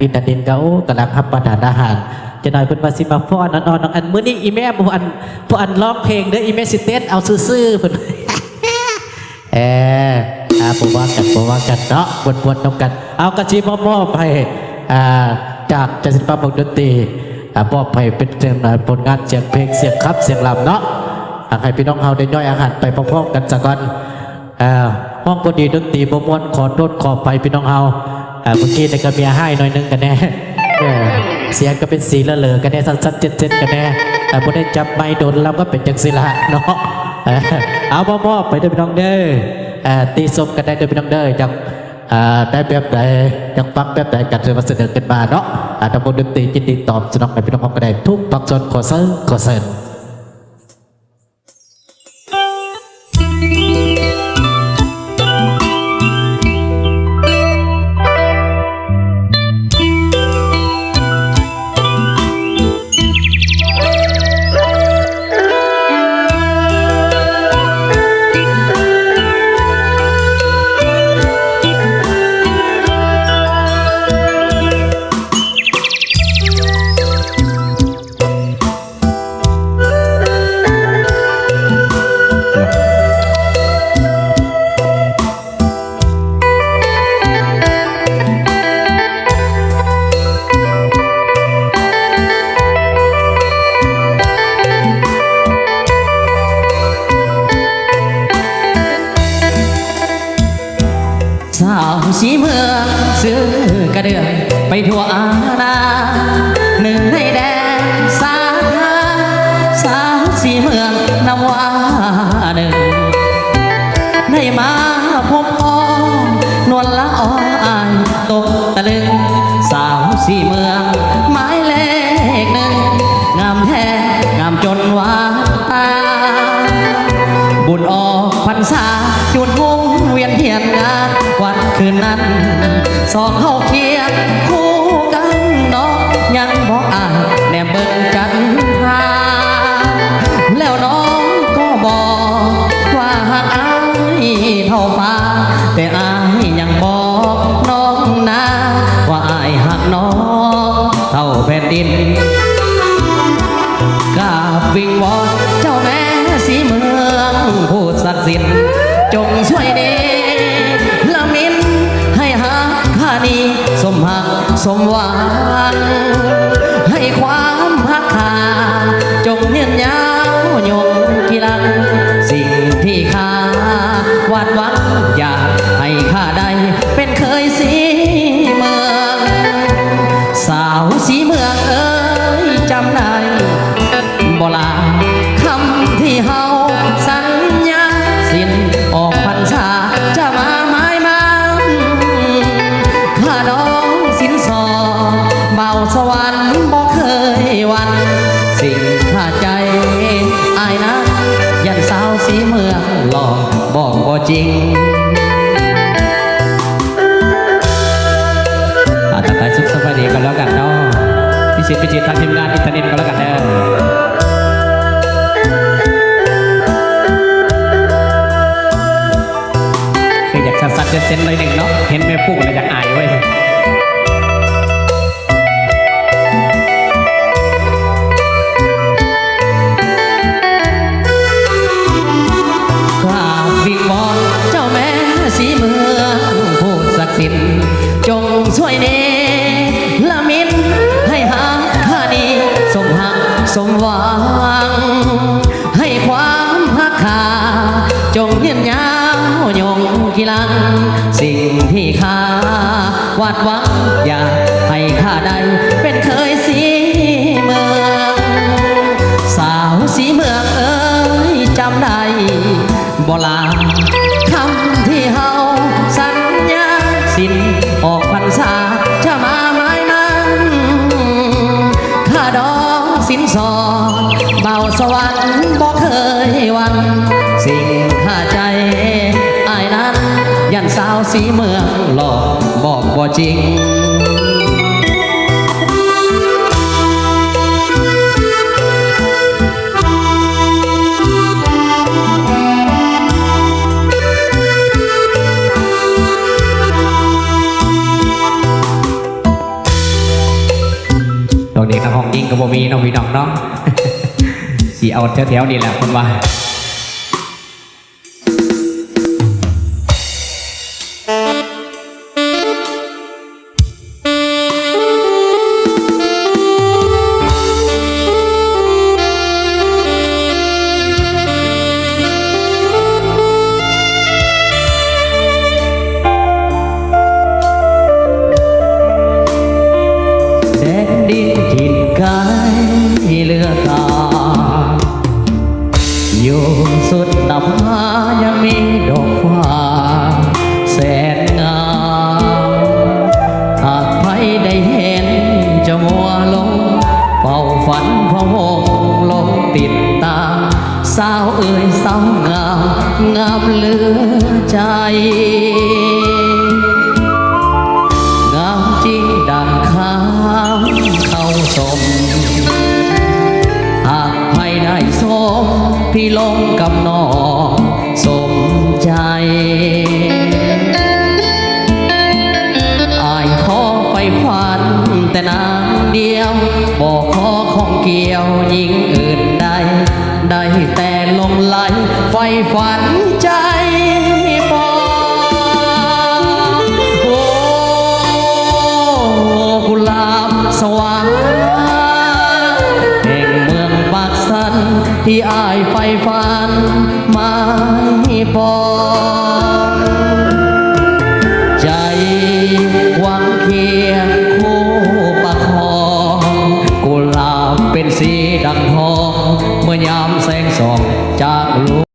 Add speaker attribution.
Speaker 1: ดินดันดินเขากำลังรับประทานอาหารจะหน่อยเพิ่นมาสิมาฟ้อนน้องอันมื้อนี้อีแม่ผู้อันร้องเพลงเด้ออีแม่สิเต้นเอาซื่อๆเพิ่น ผมว่ากันเนาะบวนๆต้องกันเอากระชีมอบไปจากจัศิลปะบกดนตรีมอบไปเป็นเสียงผลงานเสียงเพลงเสียงครับเสียงลำเนาะให้พี่น้องเฮาได้ย่อยอาหารไปพร้อมๆกันสักก่อนห้องพอดีดนตรีบ่ม่วนขอโทษขอไปพี่น้องเฮาเมื่อกี้ในกระเมียให้หน่อยนึงกันแน่เสียงก็เป็นสีละเหลือกันแน่สั้นๆเจ็ดๆกันแน่พอได้จับไม้โดนแล้วก็เป็นจังสิละเนาะเอามอบไปด้วยพี่น้องเด้อตีสมกันได้ด้วยพี่น้องเด้อจากได้แบบใดจากฟังแบบใดกันจะมาเสนอกันมาเนาะทั้งหมดดนตรียินดีตอบสนองในพี่น้องกันได้ทุกปักชนขอเสริญ
Speaker 2: สาวสีเมืองซื้อกระเดื่องไปทั่วอาณาหนึ่งในแดนสาธาสาวสีเมืองนำว่าหนึ่งได้มาพบพ้องนวลละอ่อนตกตะลึงสาวสีเมืองหมายเลขหนึ่งงามแท้งามจนว่าตาบุญออกพรรษาจุดวงเวียนเทียนงานวันคืนนั้นสองเข้าเคียงคู่กันน้องยังบอกอ่านแนบเบิ่งกันทาแล้วน้องก็บอกว่าหากอายเท่าฟ้าแต่อายยังบอกน้องนะว่าอายหักน้องเท่าแผ่นดินกราบวิงวอนเจ้าแม่สีเมืองผู้ศักดิ์สิทธิ์จงช่วยเดชละมินให้หักข้านี้สมหักสมหวังให้ความหักข้าจงเนียนยาวยงกีรังสิ่งที่ข้าวาดหวังอยากให้ข้าได้เป็นเคยสีเมืองสาวสีเมืองเอ้ยจำได้บ่ลาคำที่เฮาสัญญาสิ้นออกพรรษาจะมาหมายมันข้าน้องสินสอเบาสวรรค์บ่เคยหวันสิ่งข้าใจอายนะยันสาวสีเมืองหลอกบอกบ่จริงทักทายสุขสวัสดีกันแล้วกันเนาะพิเศษทางทีมงานอินเทอร์เน็ตกันแล้วกันเด้ออยากสัดเส้นเลยหนึ่งเนาะเห็นแม่ปุ๊กเลยอยากอายไว้ข้าวิงวอนเจ้าแม่สีเมืองผู้ศักดิ์สิทธิ์จงช่วยเนละมินให้หาข้านี้สมหักสมหวังให้ความหักข้าจงเนียนยาวยงกีรังสิ่งที่ข้าวาดหวังอยากให้ข้าได้เป็นเคยสีเมืองสาวสีเมืองเอ้ยจำได้บ่ลาคำที่เฮาสัญญาสิ้นออกพรรษาจะมาหมายมันข้าดอกสินสอเบาสวรรค์บ่เคยหวังสิ่งข้าใจอายนั้นยันสาวสีเมืองหลอกบอกบ่จริง ข เด็กนักห้องยิงกับบ่มีน้องพี่น้องเนาะ สีเอาแถวๆนี่แหละคนว่าแดนดินถิ่นกายเลือตาอยู่สุดนภายังมีดอกฟ้าแสนงามหากใครได้เห็นจะมัวลงเฝ้าฝันพะวงลงติดตามสาวเอ่ยสาวงามงามเหลือใจงามจริงดังข้ามเข้าสมหากใครได้สมพี่ลงกับน้องสมใจอายขอไปฝันแต่นางเดียวบอกขอของเกี่ยวยิ่งอื่นใดได้แต่ลงไหลไฟฝันใจปองโอ้กุหลาบสว่างแห่งเมืองปากสันที่อายไฟฝันไม่ปอง